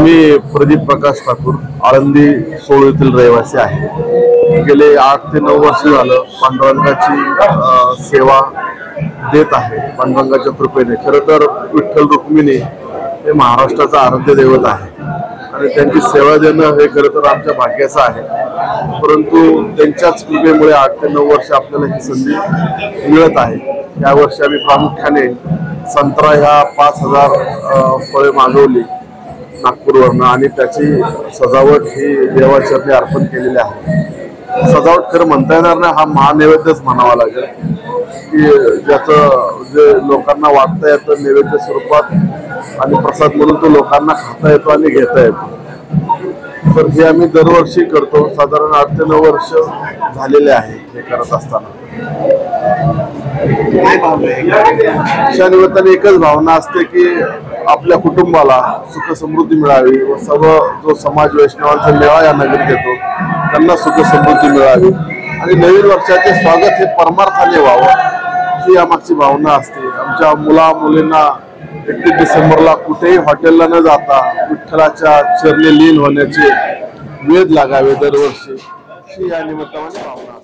मी प्रदीप प्रकाश ठाकूर आळंदी सोळ येथील रहिवासी आहे। गेले 8 ते 9 वर्ष झालं पांडुरंगाची सेवा देत आहे। पांडुरंगाच्या कृपेने खरं तर विठ्ठल रुक्मिणी हे महाराष्ट्राचा आराध्य दैवत आहे आणि त्यांची सेवा देणं हे खरं तर आमच्या भाग्याचं आहे। परंतु त्यांच्याच कृपेमुळे 8 ते 9 वर्ष आपल्याला ही संधी मिळत आहे। या वर्षी आम्ही प्रामुख्याने संत्रा ह्या 5000 फळे मागवली नागपूरवरनं आणि त्याची सजावट ही देवाचरणी अर्पण केलेली आहे। सजावट खरं म्हणता येणार नाही, हा महानैवेद्यच म्हणावा लागेल की ज्याचं जे लोकांना वाटता येतं नैवेद्य स्वरूपात आणि प्रसाद म्हणून तो लोकांना खाता येतो आणि घेता येतो। तर हे आम्ही दरवर्षी करतो। साधारण 8 ते 9 वर्ष झालेले आहे हे करत असताना। अशा निमित्ताने एकच भावना असते की आपल्या कुटुंबाला सुख समृद्धी मिळावी व सर्व जो समाज वैष्णवांचा मेळा या नगरीत येतो त्यांना सुख समृद्धी मिळावी आणि नवीन वर्षाचे स्वागत हे परमार्थाने व्हावं ही यामागची भावना असते। आमच्या मुला मुलींना 31 डिसेंबरला कुठेही हॉटेलला न जाता विठ्ठलाच्या चरणी लीन होण्याचे वेध लागावे दरवर्षी ही या निमित्ताने भावना।